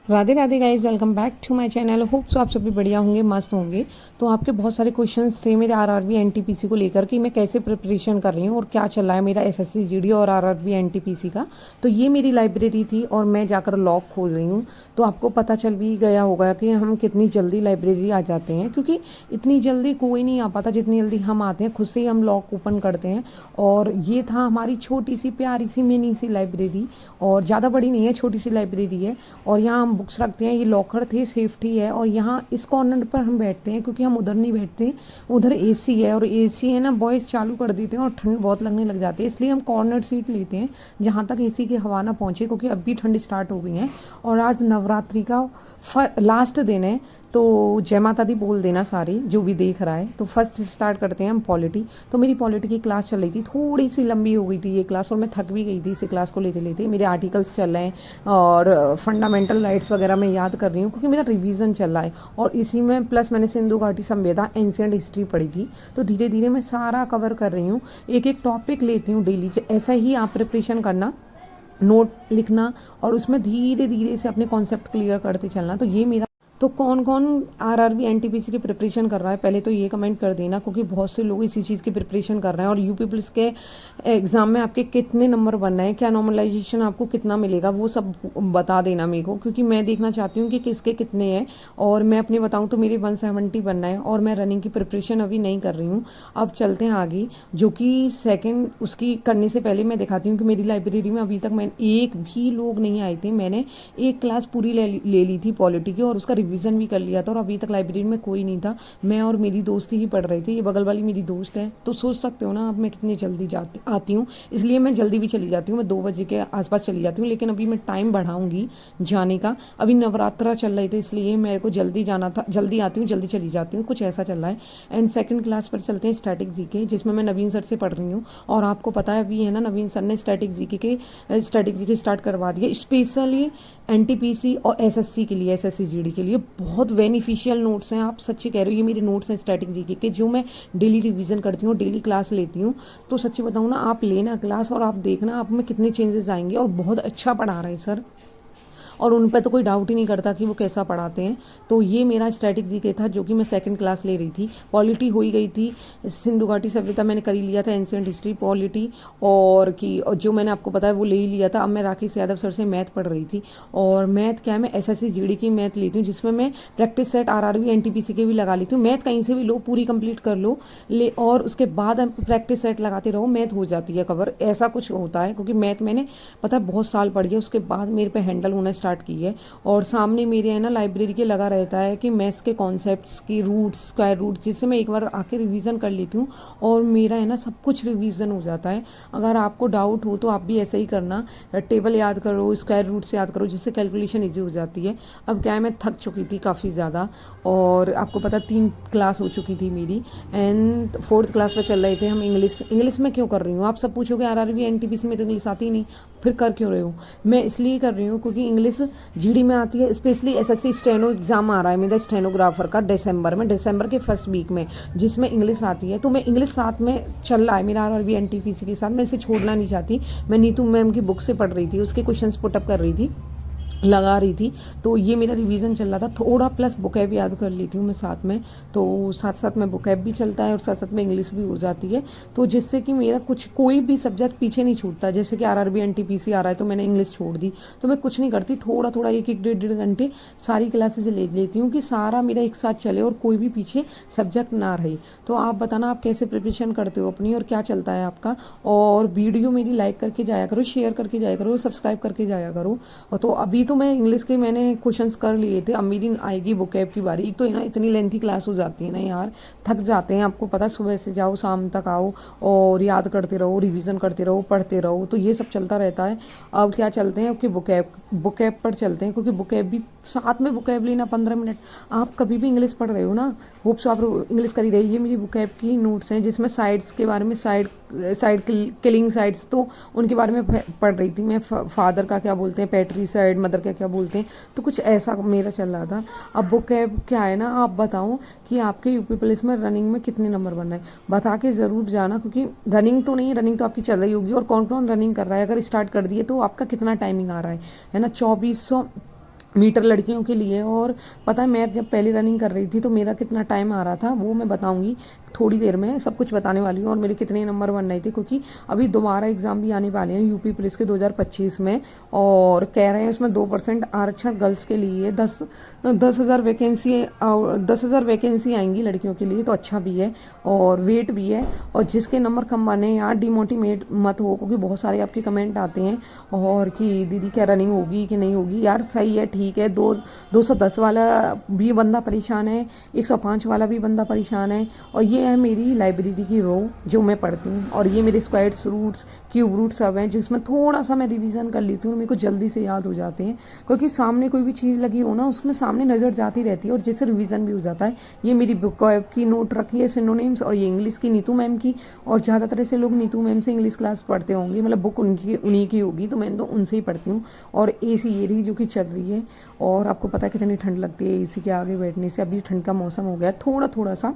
Radhe Radhe guys, welcome back to my channel. Hope so आप सभी बढ़िया होंगे, मस्त होंगे। तो आपके बहुत सारे क्वेश्चंस थे मेरे आरआरबी एनटीपीसी को लेकर कि मैं कैसे प्रिपरेशन कर रही हूँ और क्या चल रहा है मेरा एसएससी जीडी और आरआरबी एनटीपीसी का। तो ये मेरी लाइब्रेरी थी और मैं जाकर लॉक खोल रही हूँ। तो आपको पता चल भी गया होगा कि हम कितनी जल्दी लाइब्रेरी आ जाते हैं, क्योंकि इतनी जल्दी कोई नहीं आ पाता जितनी जल्दी हम आते हैं। खुद से ही हम लॉक ओपन करते हैं। और ये था हमारी छोटी सी प्यारी सी मिनी सी लाइब्रेरी, और ज़्यादा बड़ी नहीं है, छोटी सी लाइब्रेरी है। और यहाँ हम बुक्स रखते हैं। ये लॉकर थे, सेफ्टी है। और यहाँ इस कॉर्नर पर हम बैठते हैं क्योंकि हम उधर नहीं बैठते, उधर एसी है। और एसी है ना, बॉयज़ चालू कर देते हैं और ठंड बहुत लगने लग जाती है, इसलिए हम कॉर्नर सीट लेते हैं जहाँ तक एसी की हवा ना पहुँचे, क्योंकि अब भी ठंड स्टार्ट हो गई है। और आज नवरात्रि का लास्ट दिन है, तो जय माता दी बोल देना सारी जो भी देख रहा है। तो फर्स्ट स्टार्ट करते हैं हम पॉलिटी। तो मेरी पॉलिटी की क्लास चल रही थी, थोड़ी सी लंबी हो गई थी ये क्लास और मैं थक भी गई थी इसी क्लास को लेते लेते। मेरे आर्टिकल्स चल रहे हैं और फंडामेंटल राइट्स वगैरह मैं याद कर रही हूँ क्योंकि मेरा रिवीजन चल रहा है। और इसी में प्लस मैंने सिंधु घाटी सभ्यता एंशिएंट हिस्ट्री पढ़ी थी। तो धीरे धीरे मैं सारा कवर कर रही हूँ, एक एक टॉपिक लेती हूँ डेली। ऐसा ही आप प्रिपरेशन करना, नोट लिखना और उसमें धीरे धीरे से अपने कॉन्सेप्ट क्लियर करते चलना। तो ये मेरा। तो कौन कौन आरआरबी एनटीपीसी की प्रिपरेशन कर रहा है पहले तो ये कमेंट कर देना, क्योंकि बहुत से लोग इसी चीज़ की प्रिपरेशन कर रहे हैं। और यूपी पुलिस के एग्ज़ाम में आपके कितने नंबर बनना है, क्या नॉर्मलाइजेशन आपको कितना मिलेगा, वो सब बता देना मेरे को, क्योंकि मैं देखना चाहती हूँ कि किसके कितने हैं। और मैं अपने बताऊँ तो मेरे 170 बनना है और मैं रनिंग की प्रिपरेशन अभी नहीं कर रही हूँ। अब चलते हैं आगे, जो कि सेकेंड उसकी करने से पहले मैं दिखाती हूँ कि मेरी लाइब्रेरी में अभी तक मैं एक भी लोग नहीं आए थे। मैंने एक क्लास पूरी ले ली थी पॉलिटी की और उसका रिवीजन भी कर लिया था, और अभी तक लाइब्रेरी में कोई नहीं था। मैं और मेरी दोस्ती ही पढ़ रही थी, ये बगल वाली मेरी दोस्त है। तो सोच सकते हो ना अब मैं कितनी जल्दी आती हूँ। इसलिए मैं जल्दी भी चली जाती हूँ, मैं 2 बजे के आसपास चली जाती हूँ, लेकिन अभी मैं टाइम बढ़ाऊंगी जाने का। अभी नवरात्रा चल रहे थे इसलिए मेरे को जल्दी जाना था, जल्दी आती हूँ जल्दी चली जाती हूँ, कुछ ऐसा चल रहा है। एंड सेकंड क्लास पर चलते हैं स्टैटिक जीके, जिसमें मैं नवीन सर से पढ़ रही हूँ। और आपको पता है अभी है ना, नवीन सर ने स्टैटिक जीके स्टार्ट करवा दिया स्पेशली एनटीपीसी और एसएससी के लिए, एसएससी जीडी के लिए बहुत बेनिफिशियल नोट्स हैं। आप सच्ची कह रहे हो, ये मेरे नोट्स हैं स्टैटिक जीके के, जो मैं डेली रिवीजन करती हूँ, डेली क्लास लेती हूँ। तो सच्ची बताऊँ ना, आप लेना क्लास और आप देखना आप में कितने चेंजेस आएंगे। और बहुत अच्छा पढ़ा रहे हैं सर, और उन पर तो कोई डाउट ही नहीं करता कि वो कैसा पढ़ाते हैं। तो ये मेरा स्टैटिक जीके था, जो कि मैं सेकंड क्लास ले रही थी। पॉलिटी हो ही गई थी, सिंधु घाटी सभ्यता मैंने कर ही लिया था, एंशिएंट हिस्ट्री, पॉलिटी और जो मैंने आपको बताया वो ले ही लिया था। अब मैं राकेश यादव सर से मैथ पढ़ रही थी। और मैथ क्या है, मैं एसएससी जीडी की मैथ लेती हूँ, जिसमें मैं प्रैक्टिस सेट आरआरबी एनटीपीसी के भी लगा लेती हूँ। मैथ कहीं से भी लो, पूरी कंप्लीट कर लो और उसके बाद हम प्रैक्टिस सेट लगाते रहो, मैथ हो जाती है कवर। ऐसा कुछ होता है, क्योंकि मैथ मैंने पता है बहुत साल पढ़ी है, उसके बाद मेरे पे हैंडल होना स्टार्ट की है। और सामने मेरे है ना लाइब्रेरी के लगा रहता है कि मैथ्स के कॉन्सेप्ट्स की रूट्स, स्क्वायर रूट, जिससे मैं एक बार आके रिवीजन कर लेती हूँ और मेरा है ना सब कुछ रिवीजन हो जाता है। अगर आपको डाउट हो तो आप भी ऐसा ही करना, टेबल याद करो, स्क्वायर रूट से याद करो, जिससे कैलकुलेशन ईजी हो जाती है। अब क्या है, मैं थक चुकी थी काफ़ी ज़्यादा, और आपको पता 3 क्लास हो चुकी थी मेरी, एंड 4th क्लास में चल रहे थे हम। इंग्लिश में क्यों कर रही हूँ आप सब पूछोगे, आरआरबी एनटीपीसी में तो इंग्लिश आती ही नहीं, फिर कर क्यों रहे हो। मैं इसलिए कर रही हूँ क्योंकि इंग्लिश जीडी में आती है। स्पेशली एसएससी स्टेनो एग्जाम आ रहा है मेरा स्टेनोग्राफर का दिसंबर के फर्स्ट वीक में, जिसमें इंग्लिश आती है। तो मैं इंग्लिश साथ में चल रहा है मेरा आरआरबी एनटीपीसी के साथ, मैं इसे छोड़ना नहीं चाहती। मैं नीतू मैम की बुक से पढ़ रही थी, उसके क्वेश्चंस पुटअप कर रही थी, लगा रही थी। तो ये मेरा रिवीजन चल रहा था थोड़ा, प्लस बुकैब याद कर लेती हूँ मैं साथ में। तो साथ साथ में बुकैब भी चलता है और साथ साथ में इंग्लिश भी हो जाती है। तो जिससे कि मेरा कोई भी सब्जेक्ट पीछे नहीं छूटता। जैसे कि आरआरबी एनटीपीसी आ रहा है तो मैंने इंग्लिश छोड़ दी, तो मैं कुछ नहीं करती, थोड़ा थोड़ा एक एक डेढ़ घंटे सारी क्लासेस ले लेती हूँ कि सारा मेरा एक साथ चले और कोई भी पीछे सब्जेक्ट ना रहे। तो आप बताना आप कैसे प्रिपरेशन करते हो अपनी और क्या चलता है आपका। और वीडियो मेरी लाइक करके जाया करो, शेयर करके जाया करो, सब्सक्राइब करके जाया करो। और तो अभी तो मैं इंग्लिश के मैंने क्वेश्चंस कर लिए थे, अब मेरी आएगी बुकैब की बारी। एक तो ना इतनी लेंथी क्लास हो जाती है ना यार, थक जाते हैं। आपको पता है सुबह से जाओ शाम तक आओ और याद करते रहो, रिवीजन करते रहो, पढ़ते रहो, तो ये सब चलता रहता है। अब क्या चलते हैं कि बुकैब पर चलते हैं, क्योंकि बुकैब भी साथ में, बुकैब लेना 15 मिनट। आप कभी भी इंग्लिश पढ़ रहे हो ना, होप सो आप इंग्लिश कर ही रही है। मेरी बुकैब की नोट्स हैं जिसमें साइड्स के बारे में, साइड किलिंग साइड्स, तो उनके बारे में पढ़ रही थी मैं। फादर का क्या बोलते हैं, पैट्री साइड, मदर का क्या बोलते हैं, तो कुछ ऐसा मेरा चल रहा था। अब बुकैब क्या है ना, आप बताओ कि आपके यूपी पुलिस में रनिंग में कितने नंबर बनना है, बता के ज़रूर जाना। क्योंकि रनिंग तो नहीं, रनिंग तो आपकी चल रही होगी, और कौन कौन रनिंग कर रहा है, अगर स्टार्ट कर दिए तो आपका कितना टाइमिंग आ रहा है ना। 2400 मीटर लड़कियों के लिए। और पता है मैं जब पहले रनिंग कर रही थी तो मेरा कितना टाइम आ रहा था वो मैं बताऊंगी थोड़ी देर में, सब कुछ बताने वाली हूँ, और मेरे कितने नंबर बन रहे थे, क्योंकि अभी दोबारा एग्ज़ाम भी आने वाले हैं यूपी पुलिस के 2025 में। और कह रहे हैं उसमें 2% आरक्षण गर्ल्स के लिए, 10,000 वैकेंसी, 10,000 वैकेंसी आएंगी लड़कियों के लिए, तो अच्छा भी है और वेट भी है। और जिसके नंबर कम बने यार डिमोटिवेट मत हो, क्योंकि बहुत सारे आपके कमेंट आते हैं और कि दीदी क्या रनिंग होगी कि नहीं होगी। यार सही है, ठीक है, 210 वाला भी बंदा परेशान है, 105 वाला भी बंदा परेशान है। और ये है मेरी लाइब्रेरी की रो जो मैं पढ़ती हूँ, और ये मेरे स्क्वायर्स रूट्स क्यूब रूट सब हैं जिसमें थोड़ा सा मैं रिवीजन कर लेती हूँ, मेरे को जल्दी से याद हो जाते हैं, क्योंकि सामने कोई भी चीज़ लगी हो ना उसमें सामने नज़र जाती रहती है और जिससे रिवीजन भी हो जाता है। ये मेरी बुक की नोट रखी है सिनोनिम्स, और ये इंग्लिश की नीतू मैम की। और ज़्यादातर ऐसे लोग नीतू मैम से इंग्लिश क्लास पढ़ते होंगे, मतलब बुक उनकी उन्हीं की होगी, तो मैं तो उनसे ही पढ़ती हूँ। और एसी ये रही जो कि चल रही है। और आपको पता है कितनी ठंड लगती है एसी के आगे बैठने से। अभी ठंड का मौसम हो गया थोड़ा थोड़ा सा।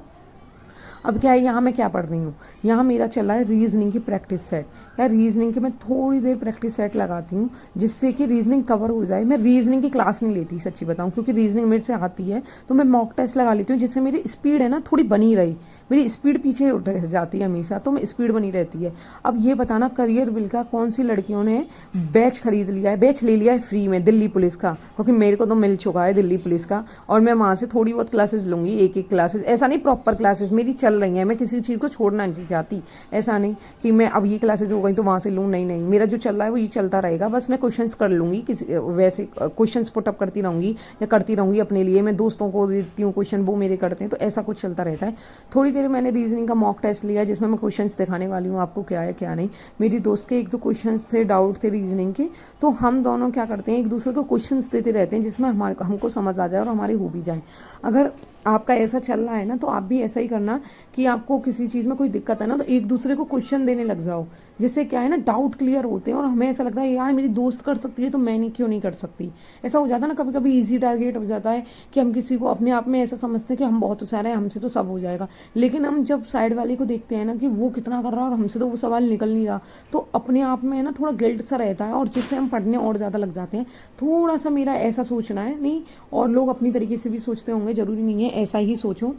अब क्या है, यहाँ मैं क्या पढ़ रही हूँ, यहाँ मेरा चल रहा है रीजनिंग की प्रैक्टिस सेट। यार रीजनिंग की मैं थोड़ी देर प्रैक्टिस सेट लगाती हूँ जिससे कि रीजनिंग कवर हो जाए। मैं रीजनिंग की क्लास नहीं लेती सच्ची बताऊँ, क्योंकि रीजनिंग मेरे से आती है, तो मैं मॉक टेस्ट लगा लेती हूँ जिससे मेरी स्पीड है ना थोड़ी बनी रही। मेरी स्पीड पीछे उठ जाती है हमेशा, तो मैं स्पीड बनी रहती है। अब ये बताना करियर बिल का कौन सी लड़कियों ने बैच खरीद लिया है, बैच ले लिया है फ्री में दिल्ली पुलिस का, क्योंकि मेरे को तो मिल चुका है दिल्ली पुलिस का। और मैं वहाँ से थोड़ी बहुत क्लासेस लूँगी, एक एक क्लासेस, ऐसा नहीं प्रॉपर क्लासेस मेरी चल रही हैं, मैं किसी चीज़ को छोड़ना नहीं चाहती। ऐसा नहीं कि मैं अब ये क्लासेस हो गई तो वहाँ से लूँ, नहीं नहीं, मेरा जो चल रहा है वो ये चलता रहेगा। बस मैं क्वेश्चंस कर लूँगी, किसी वैसे क्वेश्चंस पुटअप करती रहूँगी या करती रहूँगी अपने लिए, मैं दोस्तों को देती हूँ क्वेश्चन, वो मेरे करते हैं, तो ऐसा कुछ चलता रहता है। थोड़ी देर मैंने रीजनिंग का मॉक टेस्ट लिया जिसमें मैं क्वेश्चंस दिखाने वाली हूँ आपको क्या है क्या नहीं। मेरी दोस्त के एक दो क्वेश्चंस थे, डाउट थे रीजनिंग के, तो हम दोनों क्या करते हैं एक दूसरे को क्वेश्चंस देते रहते हैं जिसमें हमारे हमको समझ आ जाए और हमारे हो भी जाए। अगर आपका ऐसा चल रहा है ना तो आप भी ऐसा ही करना कि आपको किसी चीज़ में कोई दिक्कत है ना तो एक दूसरे को क्वेश्चन देने लग जाओ, जिससे क्या है ना डाउट क्लियर होते हैं। और हमें ऐसा लगता है यार मेरी दोस्त कर सकती है तो मैं नहीं क्यों नहीं कर सकती। ऐसा हो जाता है ना कभी कभी इजी टारगेट हो जाता है कि हम किसी को अपने आप में ऐसा समझते हैं कि हम बहुत सारे हैं, हमसे तो सब हो जाएगा। लेकिन हम जब साइड वाले को देखते हैं ना कि वो कितना कर रहा है और हमसे तो वो सवाल निकल नहीं रहा, तो अपने आप में है ना थोड़ा गिल्ट सा रहता है और जिससे हम पढ़ने और ज़्यादा लग जाते हैं। थोड़ा सा मेरा ऐसा सोचना है, नहीं और लोग अपनी तरीके से भी सोचते होंगे, ज़रूरी नहीं है ऐसा ही सोचो।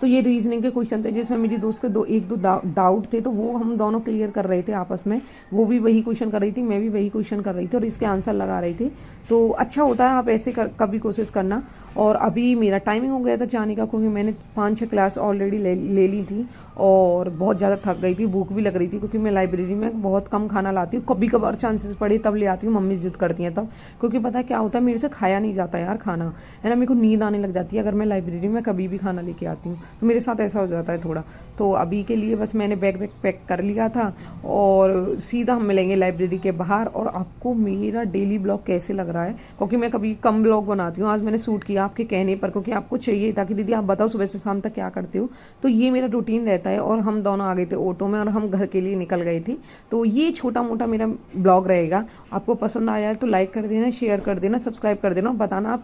तो ये रीजनिंग के क्वेश्चन थे जिसमें मेरी दोस्त के एक दो डाउट थे, तो वो हम दोनों क्लियर कर रहे थे आपस में। वो भी वही क्वेश्चन कर रही थी, मैं भी वही क्वेश्चन कर रही थी, और इसके आंसर लगा रहे थे। तो अच्छा होता है, आप ऐसे कभी कोशिश करना। और अभी मेरा टाइमिंग हो गया था जाने का, क्योंकि मैंने 5-6 क्लास ऑलरेडी ले ली थी और बहुत ज़्यादा थक गई थी, भूख भी लग रही थी, क्योंकि मैं लाइब्रेरी में बहुत कम खाना लाती हूँ, कभी कभार चांसेस पड़े तब ले आती हूँ, मम्मी जिद करती हैं तब। क्योंकि पता है क्या होता है, मेरे से खाया नहीं जाता यार खाना, है ना, मेरे को नींद आने लग जाती है अगर मैं लाइब्रेरी में कभी भी खाना लेके आती हूँ, तो मेरे साथ ऐसा हो जाता है थोड़ा। तो अभी के लिए बस मैंने बैग पैक कर लिया था और सीधा हम मिलेंगे लाइब्रेरी के बाहर। और आपको मेरा डेली ब्लॉग कैसे लग रहा है, क्योंकि मैं कभी कम ब्लॉग बनाती हूँ, आज मैंने शूट किया आपके कहने पर, क्योंकि आपको चाहिए था कि दीदी आप बताओ सुबह से शाम तक क्या करते हो। तो ये मेरा रूटीन रहता है। और हम दोनों आ गए थे ऑटो में और हम घर के लिए निकल गए थे। तो ये छोटा मोटा मेरा ब्लॉग रहेगा। आपको पसंद आया है तो लाइक कर देना, शेयर कर देना, सब्सक्राइब कर देना और बताना आप